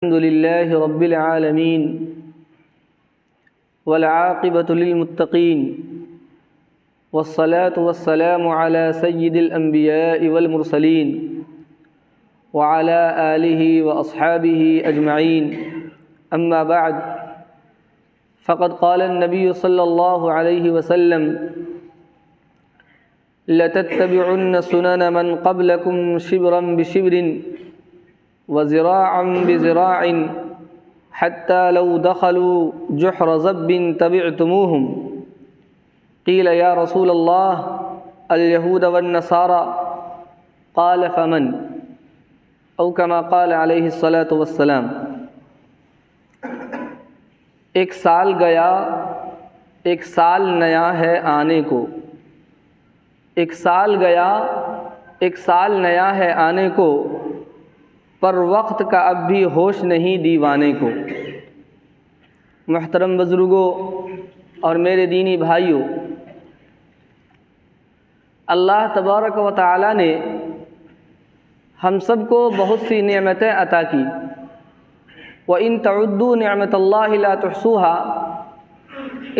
الحمد لله رب العالمين والعاقبة للمتقين والصلاة والسلام على سيد الأنبياء والمرسلين وعلى آله وأصحابه أجمعين أما بعد فقد قال النبي صلى الله عليه وسلم لتتبعن سنن من قبلكم شبرا بشبر وذراعا بذراع حتى لو دخلوا جحر ضب تبعتموهم قيل يا رسول الله اليهود والنصارى قال فمن او كما قال عليه الصلاة والسلام۔ ایک سال گیا، ایک سال نیا ہے آنے کو، ایک سال گیا، ایک سال نیا ہے آنے کو، پر وقت کا اب بھی ہوش نہیں دیوانے کو۔ محترم بزرگوں اور میرے دینی بھائیوں، اللہ تبارک و تعالی نے ہم سب کو بہت سی نعمتیں عطا کی۔ وَإِن تَعُدُّوا نِعْمَةَ اللَّهِ لَا تُحْصُوهَا،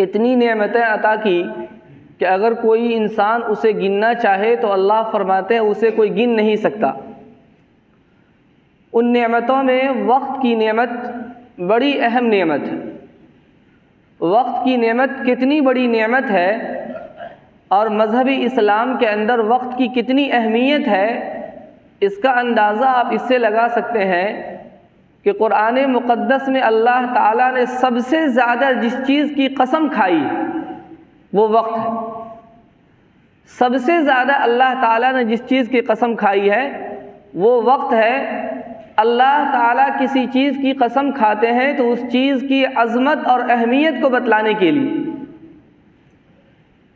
اتنی نعمتیں عطا کی کہ اگر کوئی انسان اسے گننا چاہے تو اللہ فرماتے ہیں اسے کوئی گن نہیں سکتا۔ ان نعمتوں میں وقت کی نعمت بڑی اہم نعمت ہے۔ وقت کی نعمت کتنی بڑی نعمت ہے اور مذہب اسلام کے اندر وقت کی کتنی اہمیت ہے، اس کا اندازہ آپ اس سے لگا سکتے ہیں کہ قرآن مقدس میں اللہ تعالیٰ نے سب سے زیادہ جس چیز کی قسم کھائی وہ وقت ہے۔ سب سے زیادہ اللہ تعالیٰ نے جس چیز کی قسم کھائی ہے وہ وقت ہے۔ اللہ تعالیٰ کسی چیز کی قسم کھاتے ہیں تو اس چیز کی عظمت اور اہمیت کو بتلانے کے لیے،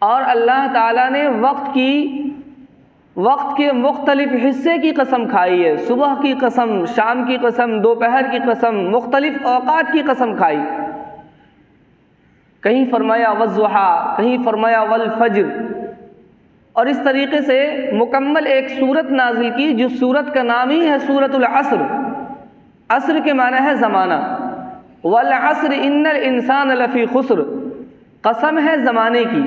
اور اللہ تعالیٰ نے وقت کے مختلف حصے کی قسم کھائی ہے۔ صبح کی قسم، شام کی قسم، دوپہر کی قسم، مختلف اوقات کی قسم کھائی۔ کہیں فرمایا والضحیٰ، کہیں فرمایا والفجر، اور اس طریقے سے مکمل ایک سورت نازل کی جس سورت کا نام ہی ہے سورۃ العصر۔ عصر کے معنی ہے زمانہ۔ والعصر ان الانسان لفی خسر، قسم ہے زمانے کی۔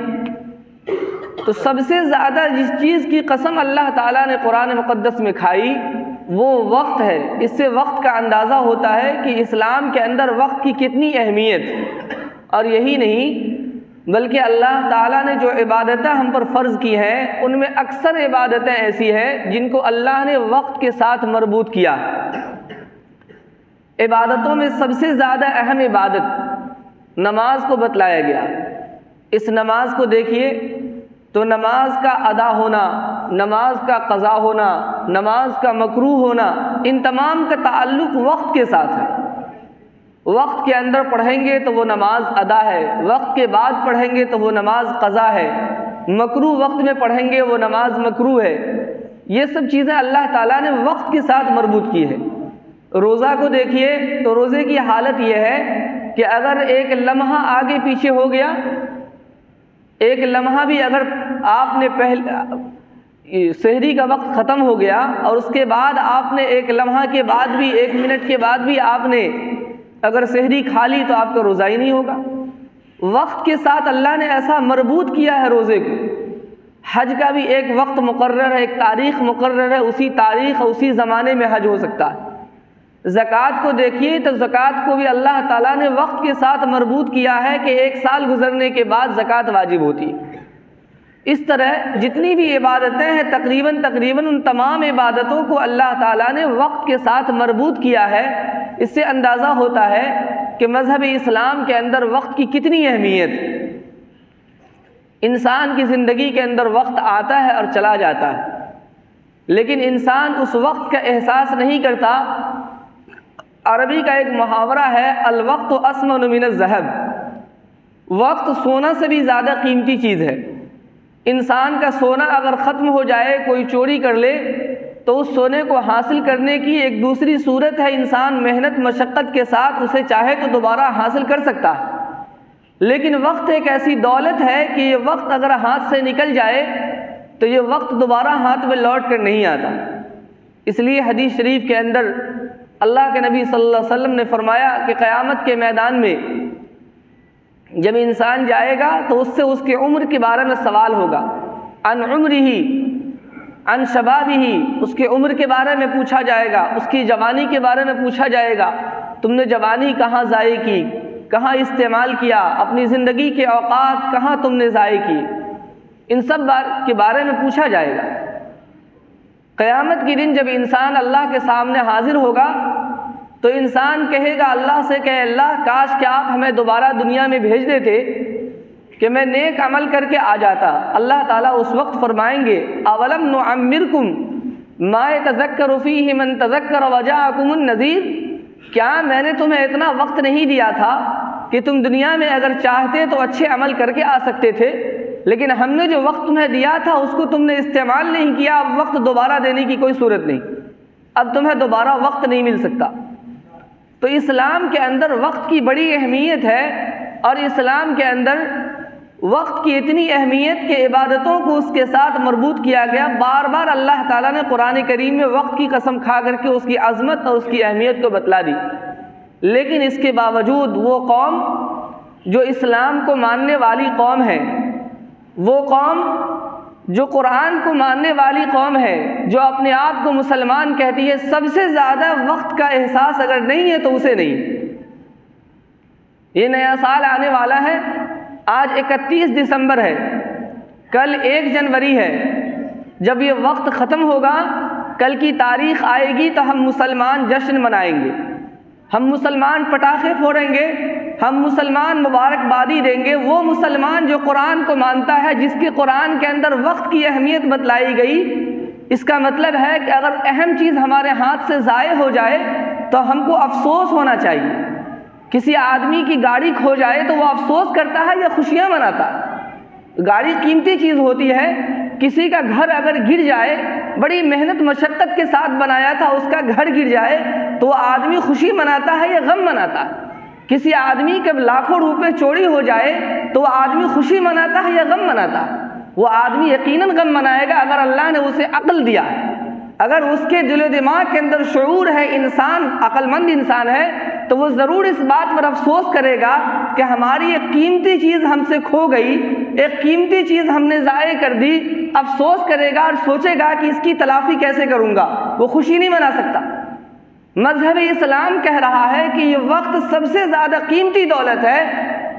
تو سب سے زیادہ جس چیز کی قسم اللہ تعالیٰ نے قرآن مقدس میں کھائی وہ وقت ہے۔ اس سے وقت کا اندازہ ہوتا ہے کہ اسلام کے اندر وقت کی کتنی اہمیت۔ اور یہی نہیں بلکہ اللہ تعالیٰ نے جو عبادتیں ہم پر فرض کی ہیں ان میں اکثر عبادتیں ایسی ہیں جن کو اللہ نے وقت کے ساتھ مربوط کیا۔ عبادتوں میں سب سے زیادہ اہم عبادت نماز کو بتلایا گیا۔ اس نماز کو دیکھیے تو نماز کا ادا ہونا، نماز کا قضا ہونا، نماز کا مکروہ ہونا، ان تمام کا تعلق وقت کے ساتھ ہے۔ وقت کے اندر پڑھیں گے تو وہ نماز ادا ہے، وقت کے بعد پڑھیں گے تو وہ نماز قضا ہے، مکروہ وقت میں پڑھیں گے وہ نماز مکروہ ہے۔ یہ سب چیزیں اللہ تعالیٰ نے وقت کے ساتھ مربوط کی ہے۔ روزہ کو دیکھیے تو روزے کی حالت یہ ہے کہ اگر ایک لمحہ آگے پیچھے ہو گیا، ایک لمحہ بھی اگر آپ نے سحری کا وقت ختم ہو گیا اور اس کے بعد آپ نے ایک لمحہ کے بعد بھی، ایک منٹ کے بعد بھی آپ نے اگر سحری کھا لی تو آپ کا روزہ ہی نہیں ہوگا۔ وقت کے ساتھ اللہ نے ایسا مربوط کیا ہے روزے کو۔ حج کا بھی ایک وقت مقرر ہے، ایک تاریخ مقرر ہے، اسی تاریخ اسی زمانے میں حج ہو سکتا ہے۔ زکوٰۃ کو دیکھیے تو زکوٰۃ کو بھی اللہ تعالیٰ نے وقت کے ساتھ مربوط کیا ہے کہ ایک سال گزرنے کے بعد زکوٰۃ واجب ہوتی ہے۔ اس طرح جتنی بھی عبادتیں ہیں تقریباً ان تمام عبادتوں کو اللہ تعالیٰ نے وقت کے ساتھ مربوط کیا ہے۔ اس سے اندازہ ہوتا ہے کہ مذہب اسلام کے اندر وقت کی کتنی اہمیت۔ انسان کی زندگی کے اندر وقت آتا ہے اور چلا جاتا ہے، لیکن انسان اس وقت کا احساس نہیں کرتا۔ عربی کا ایک محاورہ ہے الوقت اثمن من الذهب، وقت سونا سے بھی زیادہ قیمتی چیز ہے۔ انسان کا سونا اگر ختم ہو جائے، کوئی چوری کر لے، تو اس سونے کو حاصل کرنے کی ایک دوسری صورت ہے انسان محنت مشقت کے ساتھ اسے چاہے تو دوبارہ حاصل کر سکتا ہے، لیکن وقت ایک ایسی دولت ہے کہ یہ وقت اگر ہاتھ سے نکل جائے تو یہ وقت دوبارہ ہاتھ میں لوٹ کر نہیں آتا۔ اس لیے حدیث شریف کے اندر اللہ کے نبی صلی اللہ علیہ وسلم نے فرمایا کہ قیامت کے میدان میں جب انسان جائے گا تو اس سے اس کے عمر کے بارے میں سوال ہوگا، عن عمرہ عن شبابہ، اس کے عمر کے بارے میں پوچھا جائے گا، اس کی جوانی کے بارے میں پوچھا جائے گا، تم نے جوانی کہاں ضائع کی، کہاں استعمال کیا، اپنی زندگی کے اوقات کہاں تم نے ضائع کی، ان سب کے بارے میں پوچھا جائے گا۔ قیامت کے دن جب انسان اللہ کے سامنے حاضر ہوگا تو انسان کہے گا اللہ سے کہ اللہ کاش کہ آپ ہمیں دوبارہ دنیا میں بھیج دیتے کہ میں نیک عمل کر کے آ جاتا۔ اللہ تعالیٰ اس وقت فرمائیں گے اولم نعمرکم ما یتذکر فیہ من تذکر وجاءکم النذیر، کیا میں نے تمہیں اتنا وقت نہیں دیا تھا کہ تم دنیا میں اگر چاہتے تو اچھے عمل کر کے آ سکتے تھے، لیکن ہم نے جو وقت تمہیں دیا تھا اس کو تم نے استعمال نہیں کیا، اب وقت دوبارہ دینے کی کوئی صورت نہیں، اب تمہیں دوبارہ وقت نہیں مل سکتا۔ تو اسلام کے اندر وقت کی بڑی اہمیت ہے، اور اسلام کے اندر وقت کی اتنی اہمیت کہ عبادتوں کو اس کے ساتھ مربوط کیا گیا۔ بار بار اللہ تعالیٰ نے قرآن کریم میں وقت کی قسم کھا کر کے اس کی عظمت اور اس کی اہمیت کو بتلا دی، لیکن اس کے باوجود وہ قوم جو اسلام کو ماننے والی قوم ہے، وہ قوم جو قرآن کو ماننے والی قوم ہے، جو اپنے آپ کو مسلمان کہتی ہے، سب سے زیادہ وقت کا احساس اگر نہیں ہے تو اسے نہیں۔ یہ نیا سال آنے والا ہے، آج 31 دسمبر ہے، کل 1 جنوری ہے، جب یہ وقت ختم ہوگا، کل کی تاریخ آئے گی تو ہم مسلمان جشن منائیں گے، ہم مسلمان پٹاخے پھوڑیں گے، ہم مسلمان مبارکبادی دیں گے۔ وہ مسلمان جو قرآن کو مانتا ہے، جس کے قرآن کے اندر وقت کی اہمیت بتلائی گئی، اس کا مطلب ہے کہ اگر اہم چیز ہمارے ہاتھ سے ضائع ہو جائے تو ہم کو افسوس ہونا چاہیے۔ کسی آدمی کی گاڑی کھو جائے تو وہ افسوس کرتا ہے یا خوشیاں مناتا ہے؟ گاڑی قیمتی چیز ہوتی ہے۔ کسی کا گھر اگر گر جائے، بڑی محنت مشقت کے ساتھ بنایا تھا، اس کا گھر گر جائے تو وہ آدمی خوشی مناتا ہے یا غم مناتا ہے؟ کسی آدمی کے لاکھوں روپے چوری ہو جائے تو وہ آدمی خوشی مناتا ہے یا غم مناتا ہے؟ وہ آدمی یقیناً غم منائے گا اگر اللہ نے اسے عقل دیا ہے، اگر اس کے دل و دماغ کے اندر شعور ہے، انسان عقل مند انسان ہے، تو وہ ضرور اس بات پر افسوس کرے گا کہ ہماری ایک قیمتی چیز ہم سے کھو گئی، ایک قیمتی چیز ہم نے ضائع کر دی۔ افسوس کرے گا اور سوچے گا کہ اس کی تلافی کیسے کروں گا، وہ خوشی نہیں منا سکتا۔ مذہب اسلام کہہ رہا ہے کہ یہ وقت سب سے زیادہ قیمتی دولت ہے،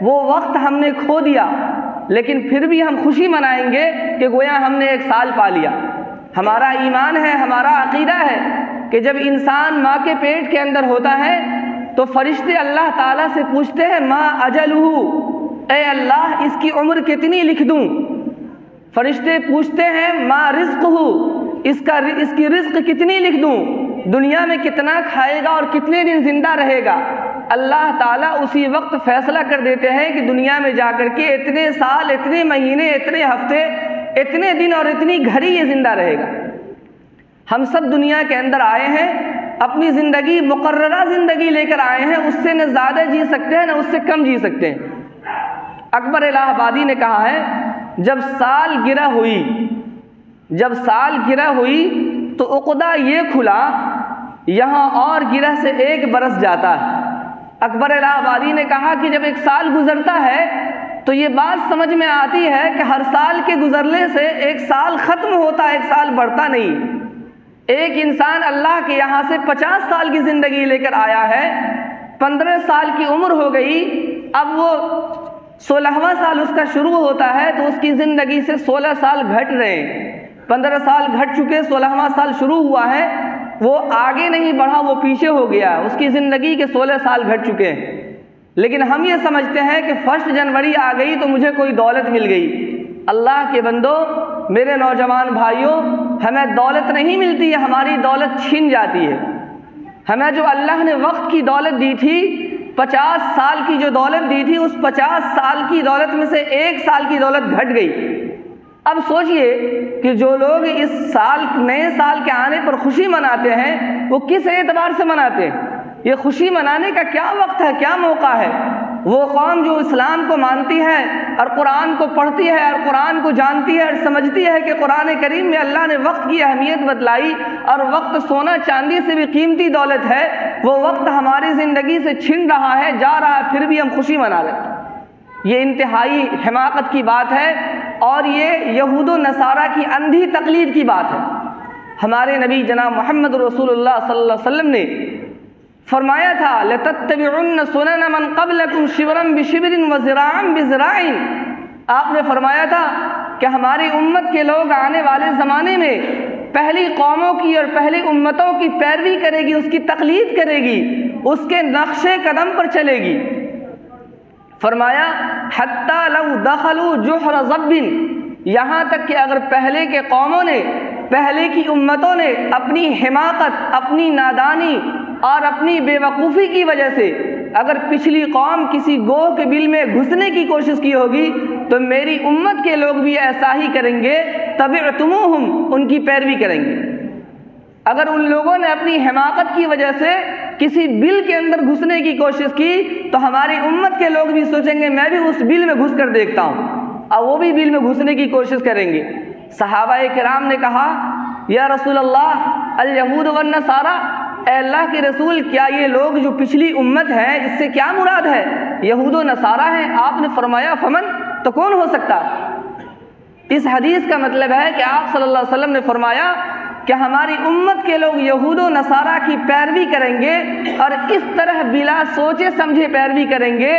وہ وقت ہم نے کھو دیا، لیکن پھر بھی ہم خوشی منائیں گے کہ گویا ہم نے 1 سال پا لیا۔ ہمارا ایمان ہے، ہمارا عقیدہ ہے کہ جب انسان ماں کے پیٹ کے اندر ہوتا ہے تو فرشتے اللہ تعالیٰ سے پوچھتے ہیں ما اجلہ، اے اللہ اس کی عمر کتنی لکھ دوں؟ فرشتے پوچھتے ہیں ما رزقہ، اس کی رزق کتنی لکھ دوں؟ دنیا میں کتنا کھائے گا اور کتنے دن زندہ رہے گا؟ اللہ تعالیٰ اسی وقت فیصلہ کر دیتے ہیں کہ دنیا میں جا کر کے اتنے سال، اتنے مہینے، اتنے ہفتے، اتنے دن اور اتنی گھڑی یہ زندہ رہے گا۔ ہم سب دنیا کے اندر آئے ہیں، اپنی زندگی، مقررہ زندگی لے کر آئے ہیں، اس سے نہ زیادہ جی سکتے ہیں نہ اس سے کم جی سکتے ہیں۔ اکبر الہ آبادی نے کہا ہے جب سال گرہ ہوئی تو عقدہ یہ کھلا یہاں اور گرہ سے 1 برس جاتا ہے۔ اکبر الہ آبادی نے کہا کہ جب 1 سال گزرتا ہے تو یہ بات سمجھ میں آتی ہے کہ ہر سال کے گزرنے سے 1 سال ختم ہوتا ہے، 1 سال بڑھتا نہیں۔ ایک انسان اللہ کے یہاں سے 50 سال کی زندگی لے کر آیا ہے، 15 سال کی عمر ہو گئی، اب وہ 16واں سال اس کا شروع ہوتا ہے تو اس کی زندگی سے 16 سال گھٹ رہے ہیں۔ 15 سال گھٹ چکے، 16واں سال شروع ہوا ہے، وہ آگے نہیں بڑھا، وہ پیچھے ہو گیا، اس کی زندگی کے 16 سال گھٹ چکے ہیں۔ لیکن ہم یہ سمجھتے ہیں کہ 1 جنوری آ گئی تو مجھے کوئی دولت مل گئی۔ اللہ کے بندو، میرے نوجوان بھائیوں، ہمیں دولت نہیں ملتی ہے، ہماری دولت چھن جاتی ہے۔ ہمیں جو اللہ نے وقت کی دولت دی تھی، 50 سال کی جو دولت دی تھی، اس 50 سال کی دولت میں سے 1 سال کی دولت گھٹ گئی۔ اب سوچئے کہ جو لوگ اس سال، نئے سال کے آنے پر خوشی مناتے ہیں، وہ کس اعتبار سے مناتے ہیں؟ یہ خوشی منانے کا کیا وقت ہے، کیا موقع ہے؟ وہ قوم جو اسلام کو مانتی ہے اور قرآن کو پڑھتی ہے اور قرآن کو جانتی ہے اور سمجھتی ہے کہ قرآن کریم میں اللہ نے وقت کی اہمیت بتلائی اور وقت سونا چاندی سے بھی قیمتی دولت ہے، وہ وقت ہماری زندگی سے چھن رہا ہے، جا رہا ہے، پھر بھی ہم خوشی منا رہے ہیں۔ یہ انتہائی حماقت کی بات ہے، اور یہ یہود و نصارہ کی اندھی تقلید کی بات ہے۔ ہمارے نبی جناب محمد رسول اللہ صلی اللہ علیہ وسلم نے فرمایا تھا لَتَتَّبِعُنَّ سُنَنَ مَنْ قَبْلَكُمْ شِبْرًا بِشِبْرٍ وَذِرَاعًا بِذِرَاعٍ۔ آپ نے فرمایا تھا کہ ہماری امت کے لوگ آنے والے زمانے میں پہلی قوموں کی اور پہلی امتوں کی پیروی کرے گی، اس کی تقلید کرے گی، اس کے نقش قدم پر چلے گی۔ فرمایا حَتَّى لَوْ دَخَلُوا جُحْرَ ضَبٍّ، یہاں تک کہ اگر پہلے کے قوموں نے، پہلے کی امتوں نے اپنی حماقت، اپنی نادانی اور اپنی بے وقوفی کی وجہ سے اگر پچھلی قوم کسی گوہ کے بل میں گھسنے کی کوشش کی ہوگی تو میری امت کے لوگ بھی ایسا ہی کریں گے، تبعتموہم، ان کی پیروی کریں گے۔ اگر ان لوگوں نے اپنی حماقت کی وجہ سے کسی بل کے اندر گھسنے کی کوشش کی تو ہماری امت کے لوگ بھی سوچیں گے میں بھی اس بل میں گھس کر دیکھتا ہوں، اور وہ بھی بل میں گھسنے کی کوشش کریں گے۔ صحابہ کرام نے کہا یا رسول اللہ الیہود والنصارہ، اے اللہ کے رسول کیا یہ لوگ جو پچھلی امت ہے اس سے کیا مراد ہے؟ یہود و نصارہ ہیں۔ آپ نے فرمایا فمن، تو کون ہو سکتا؟ اس حدیث کا مطلب ہے کہ آپ صلی اللہ علیہ وسلم نے فرمایا کہ ہماری امت کے لوگ یہود و نصارہ کی پیروی کریں گے، اور اس طرح بلا سوچے سمجھے پیروی کریں گے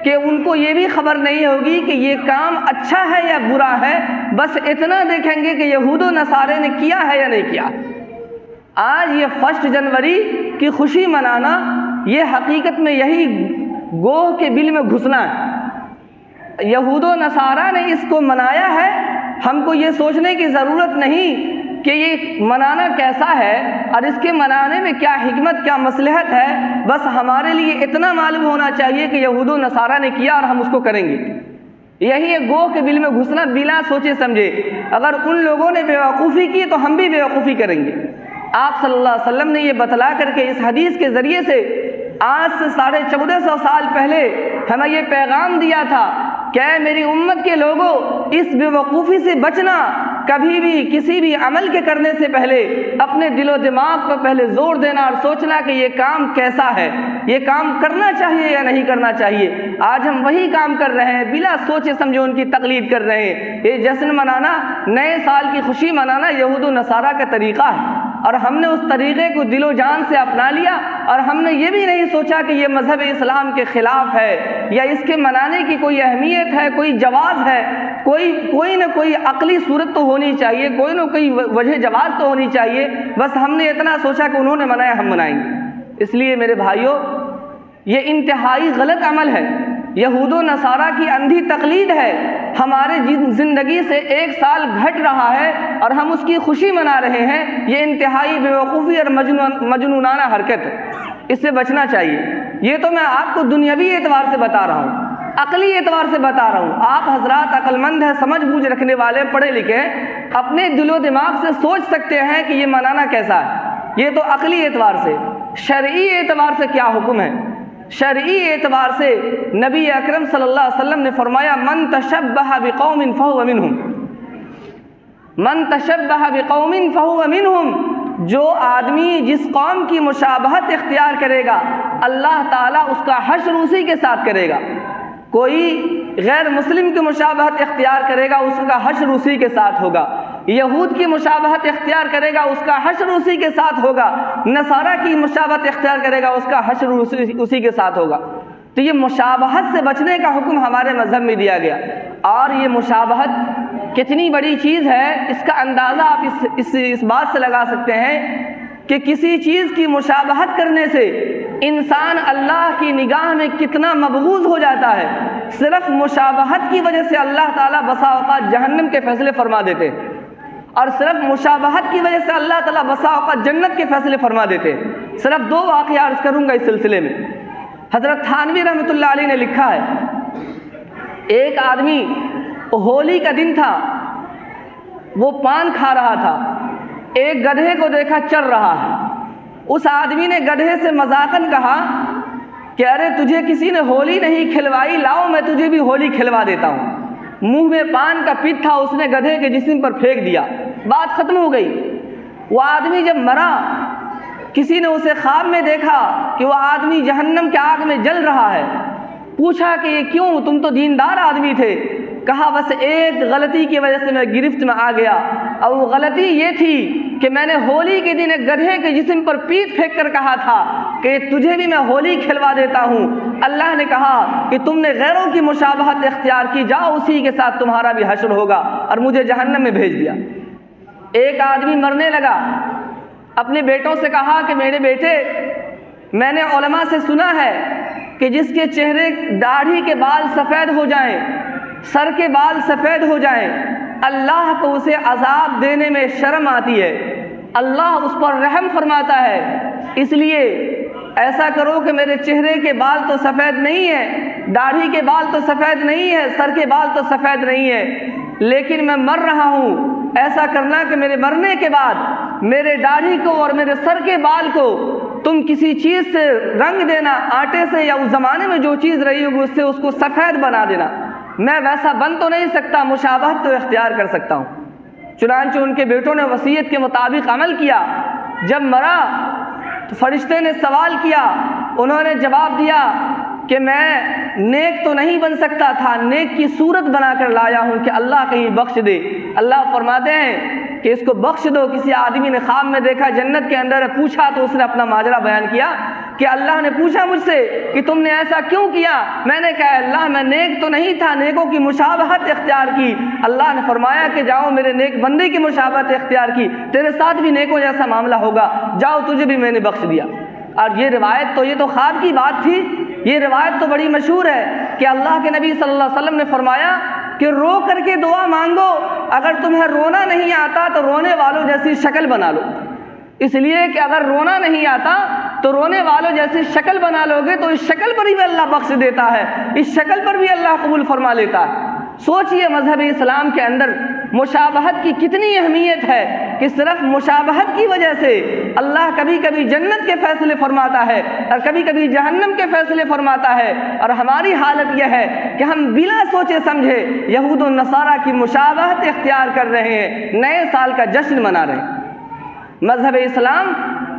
کہ ان کو یہ بھی خبر نہیں ہوگی کہ یہ کام اچھا ہے یا برا ہے، بس اتنا دیکھیں گے کہ یہود و نصارے نے کیا ہے یا نہیں کیا۔ آج یہ 1 جنوری کی خوشی منانا، یہ حقیقت میں یہی گوہ کے بل میں گھسنا ہے۔ یہود و نصارہ نے اس کو منایا ہے، ہم کو یہ سوچنے کی ضرورت نہیں کہ یہ منانا کیسا ہے اور اس کے منانے میں کیا حکمت، کیا مصلحت ہے، بس ہمارے لیے اتنا معلوم ہونا چاہیے کہ یہود و نصارہ نے کیا اور ہم اس کو کریں گے۔ یہی ہے گوہ کے بل میں گھسنا بلا سوچے سمجھے۔ اگر ان لوگوں نے بیوقوفی کی تو ہم بھی بیوقوفی کریں گے۔ آپ صلی اللہ علیہ وسلم نے یہ بتلا کر کے اس حدیث کے ذریعے سے آج سے 1450 سال پہلے ہمیں یہ پیغام دیا تھا کہ اے میری امت کے لوگوں، اس بے وقوفی سے بچنا، کبھی بھی کسی بھی عمل کے کرنے سے پہلے اپنے دل و دماغ پر پہلے زور دینا اور سوچنا کہ یہ کام کیسا ہے، یہ کام کرنا چاہیے یا نہیں کرنا چاہیے۔ آج ہم وہی کام کر رہے ہیں، بلا سوچے سمجھے ان کی تقلید کر رہے ہیں۔ یہ جشن منانا، نئے سال کی خوشی منانا یہود و نصارہ کا طریقہ ہے، اور ہم نے اس طریقے کو دل و جان سے اپنا لیا، اور ہم نے یہ بھی نہیں سوچا کہ یہ مذہب اسلام کے خلاف ہے یا اس کے منانے کی کوئی اہمیت ہے، کوئی جواز ہے، کوئی نہ کوئی عقلی صورت تو ہونی چاہیے، کوئی نہ کوئی وجہ جواز تو ہونی چاہیے۔ بس ہم نے اتنا سوچا کہ انہوں نے منایا، ہم منائیں گے۔ اس لیے میرے بھائیوں، یہ انتہائی غلط عمل ہے، یہود و نصارہ کی اندھی تقلید ہے۔ ہمارے زندگی سے 1 سال گھٹ رہا ہے اور ہم اس کی خوشی منا رہے ہیں، یہ انتہائی بیوقوفی اور مجنونانہ حرکت ہے، اس سے بچنا چاہیے۔ یہ تو میں آپ کو دنیاوی اعتبار سے بتا رہا ہوں، عقلی اعتبار سے بتا رہا ہوں۔ آپ حضرات عقل مند ہیں، سمجھ بوجھ رکھنے والے، پڑھے لکھے ہیں، اپنے دل و دماغ سے سوچ سکتے ہیں کہ یہ منانا کیسا ہے۔ یہ تو عقلی اعتبار سے۔ شرعی اعتبار سے کیا حکم ہے؟ شرعی اعتبار سے نبی اکرم صلی اللہ علیہ وسلم نے فرمایا من تشبہ بقوم فہو منہم، من تشبہ بقوم فہو منہم، جو آدمی جس قوم کی مشابہت اختیار کرے گا اللہ تعالیٰ اس کا حشر اسی کے ساتھ کرے گا۔ کوئی غیر مسلم کی مشابہت اختیار کرے گا، اس کا حشر اسی کے ساتھ ہوگا۔ یہود کی مشابہت اختیار کرے گا، اس کا حشر اسی کے ساتھ ہوگا۔ نصارہ کی مشابہت اختیار کرے گا، اس کا حشر اسی کے ساتھ ہوگا۔ تو یہ مشابہت سے بچنے کا حکم ہمارے مذہب میں دیا گیا، اور یہ مشابہت کتنی بڑی چیز ہے اس کا اندازہ آپ اس بات سے لگا سکتے ہیں کہ کسی چیز کی مشابہت کرنے سے انسان اللہ کی نگاہ میں کتنا مبغوض ہو جاتا ہے۔ صرف مشابہت کی وجہ سے اللہ تعالیٰ بسا اوقات جہنم کے فیصلے فرما دیتے ہیں، اور صرف مشابہت کی وجہ سے اللہ تعالیٰ بسا اوقات جنت کے فیصلے فرما دیتے ہیں۔ صرف 2 واقعہ عرض کروں گا اس سلسلے میں۔ حضرت تھانوی رحمۃ اللہ علیہ نے لکھا ہے، ایک آدمی، ہولی کا دن تھا، وہ پان کھا رہا تھا، ایک گدھے کو دیکھا چر رہا ہے۔ اس آدمی نے گدھے سے مذاقاً کہا کہ ارے تجھے کسی نے ہولی نہیں کھلوائی، لاؤ میں تجھے بھی ہولی کھلوا دیتا ہوں۔ منہ میں پان کا پت تھا، اس نے گدھے کے جسم پر پھینک دیا، بات ختم ہو گئی۔ وہ آدمی جب مرا کسی نے اسے خواب میں دیکھا کہ وہ آدمی جہنم کے آگ میں جل رہا ہے، پوچھا کہ یہ کیوں، تم تو دیندار آدمی تھے؟ کہا بس ایک غلطی کی وجہ سے میں گرفت میں آ گیا، اور وہ غلطی یہ تھی کہ میں نے ہولی کے دن ایک گدھے کے جسم پر پیٹ پھینک کر کہا تھا کہ تجھے بھی میں ہولی کھلوا دیتا ہوں۔ اللہ نے کہا کہ تم نے غیروں کی مشابہت اختیار کی، جاؤ اسی کے ساتھ تمہارا بھی حشر ہوگا، اور مجھے جہنم میں بھیج دیا۔ ایک آدمی مرنے لگا، اپنے بیٹوں سے کہا کہ میرے بیٹے، میں نے علماء سے سنا ہے کہ جس کے چہرے داڑھی کے بال سفید ہو جائیں، سر کے بال سفید ہو جائیں، اللہ کو اسے عذاب دینے میں شرم آتی ہے، اللہ اس پر رحم فرماتا ہے۔ اس لیے ایسا کرو کہ میرے چہرے کے بال تو سفید نہیں ہیں، داڑھی کے بال تو سفید نہیں ہے، سر کے بال تو سفید نہیں ہے، لیکن میں مر رہا ہوں، ایسا کرنا کہ میرے مرنے کے بعد میرے داڑھی کو اور میرے سر کے بال کو تم کسی چیز سے رنگ دینا، آٹے سے، یا اس زمانے میں جو چیز رہی ہوگی اس سے اس کو سفید بنا دینا۔ میں ویسا بن تو نہیں سکتا، مشابہت تو اختیار کر سکتا ہوں۔ چنانچہ ان کے بیٹوں نے وصیت کے مطابق عمل کیا۔ جب مرا تو فرشتے نے سوال کیا، انہوں نے جواب دیا کہ میں نیک تو نہیں بن سکتا تھا، نیک کی صورت بنا کر لایا ہوں کہ اللہ کہیں بخش دے۔ اللہ فرماتے ہیں کہ اس کو بخش دو۔ کسی آدمی نے خواب میں دیکھا جنت کے اندر ہے، پوچھا تو اس نے اپنا ماجرا بیان کیا کہ اللہ نے پوچھا مجھ سے کہ تم نے ایسا کیوں کیا؟ میں نے کہا اللہ میں نیک تو نہیں تھا، نیکوں کی مشابہت اختیار کی۔ اللہ نے فرمایا کہ جاؤ میرے نیک بندے کی مشابہت اختیار کی، تیرے ساتھ بھی نیکوں جیسا معاملہ ہوگا، جاؤ تجھے بھی میں نے بخش دیا۔ اور یہ روایت تو، یہ تو خواب کی بات تھی، یہ روایت تو بڑی مشہور ہے کہ اللہ کے نبی صلی اللہ علیہ وسلم نے فرمایا کہ رو کر کے دعا مانگو، اگر تمہیں رونا نہیں آتا تو رونے والوں جیسی شکل بنا لو۔ اس لیے کہ اگر رونا نہیں آتا تو رونے والوں جیسی شکل بنا لو گے تو اس شکل پر بھی اللہ بخش دیتا ہے، اس شکل پر بھی اللہ قبول فرما لیتا ہے۔ سوچئے مذہب اسلام کے اندر مشابہت کی کتنی اہمیت ہے کہ صرف مشابہت کی وجہ سے اللہ کبھی کبھی جنت کے فیصلے فرماتا ہے اور کبھی کبھی جہنم کے فیصلے فرماتا ہے، اور ہماری حالت یہ ہے کہ ہم بلا سوچے سمجھے یہود و نصارہ کی مشابہت اختیار کر رہے ہیں، نئے سال کا جشن منا رہے ہیں۔ مذہب اسلام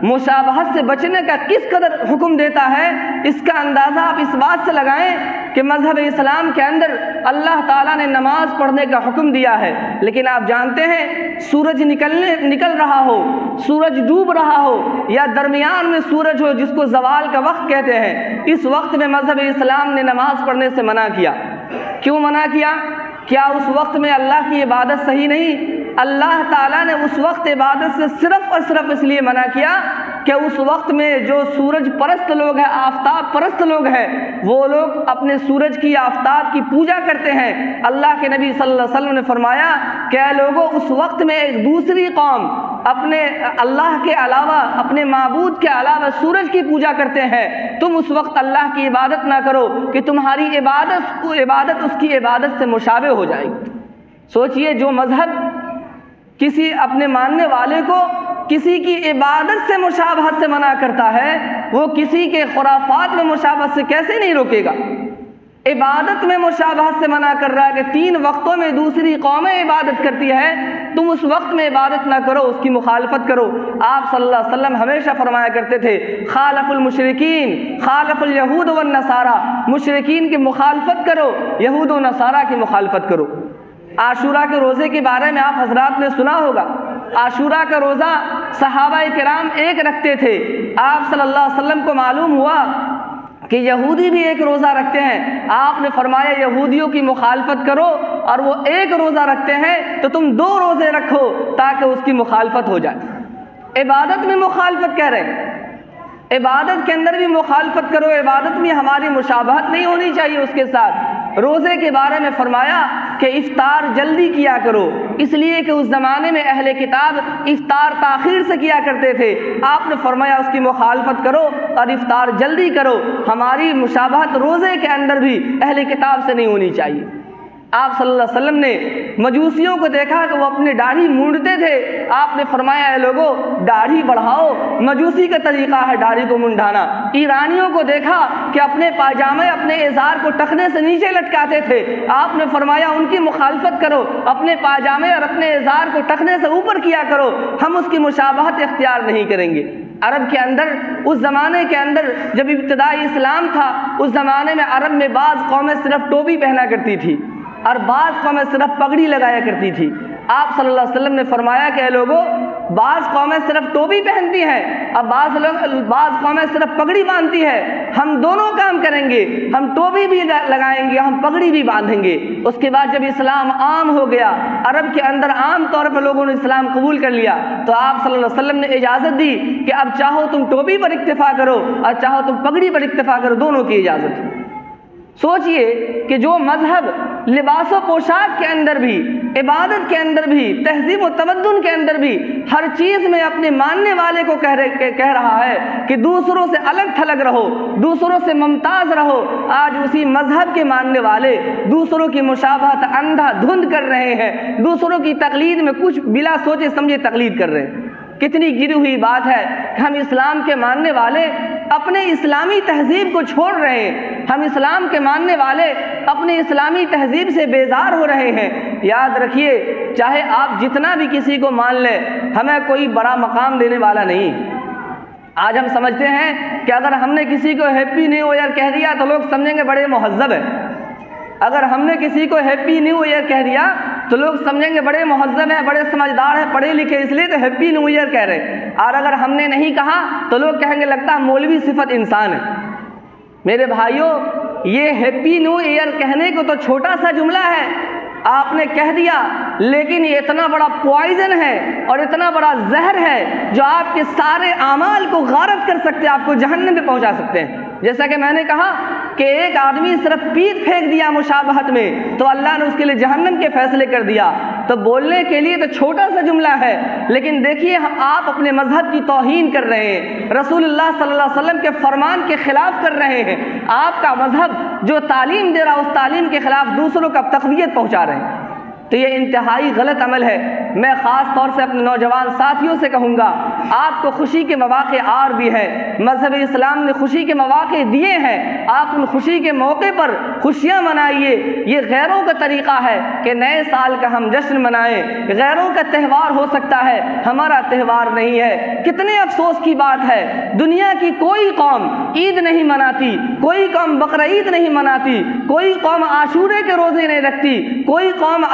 مشابہت سے بچنے کا کس قدر حکم دیتا ہے، اس کا اندازہ آپ اس بات سے لگائیں کہ مذہب اسلام کے اندر اللہ تعالیٰ نے نماز پڑھنے کا حکم دیا ہے، لیکن آپ جانتے ہیں سورج نکل رہا ہو، سورج ڈوب رہا ہو، یا درمیان میں سورج ہو جس کو زوال کا وقت کہتے ہیں، اس وقت میں مذہب اسلام نے نماز پڑھنے سے منع کیا۔ کیوں منع کیا؟ کیا اس وقت میں اللہ کی عبادت صحیح نہیں؟ اللہ تعالیٰ نے اس وقت عبادت سے صرف اور صرف اس لیے منع کیا کہ اس وقت میں جو سورج پرست لوگ ہیں، آفتاب پرست لوگ ہیں، وہ لوگ اپنے سورج کی، آفتاب کی پوجا کرتے ہیں۔ اللہ کے نبی صلی اللہ علیہ وسلم نے فرمایا کہ اے لوگوں، اس وقت میں ایک دوسری قوم اپنے اللہ کے علاوہ، اپنے معبود کے علاوہ سورج کی پوجا کرتے ہیں، تم اس وقت اللہ کی عبادت نہ کرو کہ تمہاری عبادت اس کی عبادت سے مشابہ ہو جائے گی۔ سوچئے جو مذہب کسی اپنے ماننے والے کو کسی کی عبادت سے مشابہت سے منع کرتا ہے، وہ کسی کے خرافات میں مشابہت سے کیسے نہیں روکے گا؟ عبادت میں مشابہت سے منع کر رہا ہے کہ 3 وقتوں میں دوسری قومیں عبادت کرتی ہے، تم اس وقت میں عبادت نہ کرو، اس کی مخالفت کرو۔ آپ صلی اللہ علیہ وسلم ہمیشہ فرمایا کرتے تھے خالف المشرکین، خالف الیہود والنصارى، مشرکین کی مخالفت کرو، یہود و نصارہ کی مخالفت کرو۔ عاشورہ کے روزے کے بارے میں آپ حضرات نے سنا ہوگا، عاشورہ کا روزہ صحابہ کرام ایک رکھتے تھے۔ آپ صلی اللہ علیہ وسلم کو معلوم ہوا کہ یہودی بھی ایک روزہ رکھتے ہیں، آپ نے فرمایا یہودیوں کی مخالفت کرو، اور وہ ایک روزہ رکھتے ہیں تو تم 2 روزے رکھو تاکہ اس کی مخالفت ہو جائے۔ عبادت میں مخالفت کہہ رہے ہیں، عبادت کے اندر بھی مخالفت کرو، عبادت میں ہماری مشابہت نہیں ہونی چاہیے اس کے ساتھ۔ روزے کے بارے میں فرمایا کہ افطار جلدی کیا کرو، اس لیے کہ اس زمانے میں اہل کتاب افطار تاخیر سے کیا کرتے تھے، آپ نے فرمایا اس کی مخالفت کرو اور افطار جلدی کرو۔ ہماری مشابہت روزے کے اندر بھی اہل کتاب سے نہیں ہونی چاہیے۔ آپ صلی اللہ علیہ وسلم نے مجوسیوں کو دیکھا کہ وہ اپنی داڑھی مونڈتے تھے، آپ نے فرمایا اے لوگو داڑھی بڑھاؤ، مجوسی کا طریقہ ہے داڑھی کو منڈانا۔ ایرانیوں کو دیکھا کہ اپنے پاجامے، اپنے ازار کو ٹخنے سے نیچے لٹکاتے تھے، آپ نے فرمایا ان کی مخالفت کرو، اپنے پاجامے اور اپنے ازار کو ٹخنے سے اوپر کیا کرو، ہم اس کی مشابہت اختیار نہیں کریں گے۔ عرب کے اندر اس زمانے کے اندر جب ابتدائی اسلام تھا، اس زمانے میں عرب میں بعض قومیں صرف ٹوپی پہنا کرتی تھی اور بعض قومیں صرف پگڑی لگایا کرتی تھی۔ آپ صلی اللہ علیہ وسلم نے فرمایا کہ اے لوگوں، بعض قومیں صرف ٹوپی پہنتی ہیں اور بعض قومیں صرف پگڑی باندھتی ہے، ہم دونوں کام کریں گے، ہم ٹوپی بھی لگائیں گے، ہم پگڑی بھی باندھیں گے۔ اس کے بعد جب اسلام عام ہو گیا، عرب کے اندر عام طور پر لوگوں نے اسلام قبول کر لیا، تو آپ صلی اللہ علیہ وسلم نے اجازت دی کہ اب چاہو تم ٹوپی پر اکتفا کرو اور چاہو تم پگڑی پر اکتفا کرو، دونوں کی اجازت ہے۔ سوچئے کہ جو مذہب لباس و پوشاک کے اندر بھی، عبادت کے اندر بھی، تہذیب و تمدن کے اندر بھی، ہر چیز میں اپنے ماننے والے کو کہہ رہا ہے کہ دوسروں سے الگ تھلگ رہو، دوسروں سے ممتاز رہو، آج اسی مذہب کے ماننے والے دوسروں کی مشابہت اندھا دھند کر رہے ہیں، دوسروں کی تقلید میں کچھ بلا سوچے سمجھے تقلید کر رہے ہیں۔ کتنی گری ہوئی بات ہے کہ ہم اسلام کے ماننے والے اپنے اسلامی تہذیب کو چھوڑ رہے ہیں، ہم اسلام کے ماننے والے اپنے اسلامی تہذیب سے بیزار ہو رہے ہیں۔ یاد رکھیے، چاہے آپ جتنا بھی کسی کو مان لیں، ہمیں کوئی بڑا مقام دینے والا نہیں۔ آج ہم سمجھتے ہیں کہ اگر ہم نے کسی کو ہیپی نیو ایئر کہہ دیا تو لوگ سمجھیں گے بڑے مہذب ہیں، اگر ہم نے کسی کو ہیپی نیو ایئر کہہ دیا تو لوگ سمجھیں گے بڑے مہذب ہیں، بڑے سمجھدار ہیں، پڑھے لکھے، اس لیے تو ہیپی نیو ایئر کہہ رہے ہیں۔ اور اگر ہم نے نہیں کہا تو لوگ کہیں گے لگتا ہے مولوی صفت انسان ہے۔ میرے بھائیوں، یہ ہیپی نیو ایئر کہنے کو تو چھوٹا سا جملہ ہے، آپ نے کہہ دیا، لیکن یہ اتنا بڑا پوائزن ہے اور اتنا بڑا زہر ہے جو آپ کے سارے اعمال کو غارت کر سکتے ہیں، آپ کو جہنم میں پہنچا سکتے ہیں۔ جیسا کہ میں نے کہا کہ ایک آدمی صرف پیٹ پھینک دیا مشابہت میں تو اللہ نے اس کے لیے جہنم کے فیصلے کر دیا۔ تو بولنے کے لیے تو چھوٹا سا جملہ ہے، لیکن دیکھیے آپ اپنے مذہب کی توہین کر رہے ہیں، رسول اللہ صلی اللہ علیہ وسلم کے فرمان کے خلاف کر رہے ہیں، آپ کا مذہب جو تعلیم دے رہا اس تعلیم کے خلاف دوسروں کا تقویت پہنچا رہے ہیں۔ تو یہ انتہائی غلط عمل ہے۔ میں خاص طور سے اپنے نوجوان ساتھیوں سے کہوں گا، آپ کو خوشی کے مواقع اور بھی ہیں، مذہب اسلام نے خوشی کے مواقع دیے ہیں، آپ ان خوشی کے موقع پر خوشیاں منائیے۔ یہ غیروں کا طریقہ ہے کہ نئے سال کا ہم جشن منائیں، غیروں کا تہوار ہو سکتا ہے، ہمارا تہوار نہیں ہے۔ کتنے افسوس کی بات ہے، دنیا کی کوئی قوم عید نہیں مناتی، کوئی قوم بقرعید نہیں مناتی، کوئی قوم عاشورے کے روزے نہیں رکھتی، کوئی قوم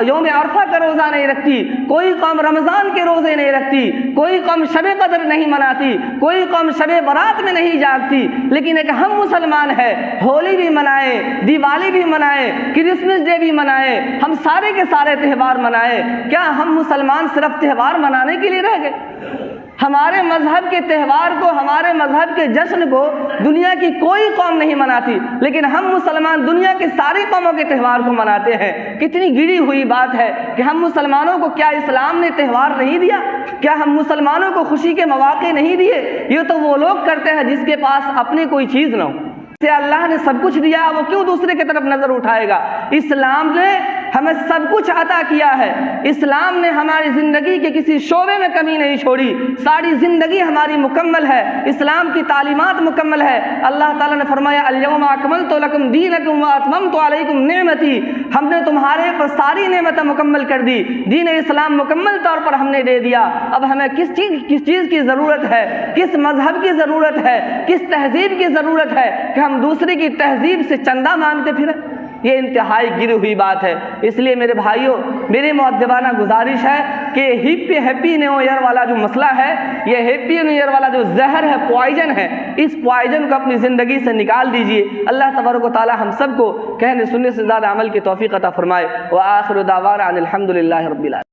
یوم عرفہ کا روزہ نہیں رکھتی، کوئی قوم رمضان کے روزے نہیں رکھتی، کوئی قوم شب قدر نہیں مناتی، کوئی قوم شب برات میں نہیں جاگتی، لیکن ایک ہم مسلمان ہیں، ہولی بھی منائیں، دیوالی بھی منائیں، کرسمس ڈے بھی منائیں، ہم سارے کے سارے تہوار منائیں۔ کیا ہم مسلمان صرف تہوار منانے کے لیے رہ گئے؟ ہمارے مذہب کے تہوار کو، ہمارے مذہب کے جشن کو دنیا کی کوئی قوم نہیں مناتی، لیکن ہم مسلمان دنیا کی ساری قوموں کے تہوار کو مناتے ہیں۔ کتنی گری ہوئی بات ہے کہ ہم مسلمانوں کو کیا اسلام نے تہوار نہیں دیا؟ کیا ہم مسلمانوں کو خوشی کے مواقع نہیں دیے؟ یہ تو وہ لوگ کرتے ہیں جس کے پاس اپنی کوئی چیز نہ ہو۔ سے اللہ نے سب کچھ دیا، وہ کیوں دوسرے کی طرف نظر اٹھائے گا؟ اسلام نے ہمیں سب کچھ عطا کیا ہے، اسلام نے ہماری زندگی کے کسی شعبے میں کمی نہیں چھوڑی، ساری زندگی ہماری مکمل ہے، اسلام کی تعلیمات مکمل ہے۔ اللہ تعالیٰ نے فرمایا الیوم اکملت لکم دینکم واتممت علیکم نعمتی، ہم نے تمہارے پر ساری نعمتیں مکمل کر دی، دین اسلام مکمل طور پر ہم نے دے دیا۔ اب ہمیں کس چیز کی ضرورت ہے، کس مذہب کی ضرورت ہے، کس تہذیب کی ضرورت ہے کہ ہم دوسرے کی تہذیب سے چندہ مانگتے پھریں؟ یہ انتہائی گری ہوئی بات ہے۔ اس لیے میرے بھائیوں، میری مؤدبانہ گزارش ہے کہ ہیپی نیو ایئر والا جو مسئلہ ہے، یہ ہیپی نیو ایئر والا جو زہر ہے، پوائزن ہے، اس پوائزن کو اپنی زندگی سے نکال دیجئے۔ اللہ تبارک و تعالی ہم سب کو کہنے سننے سے زیادہ عمل کی توفیق عطا فرمائے۔ وآخر دعوانا ان الحمد للہ رب العالمین۔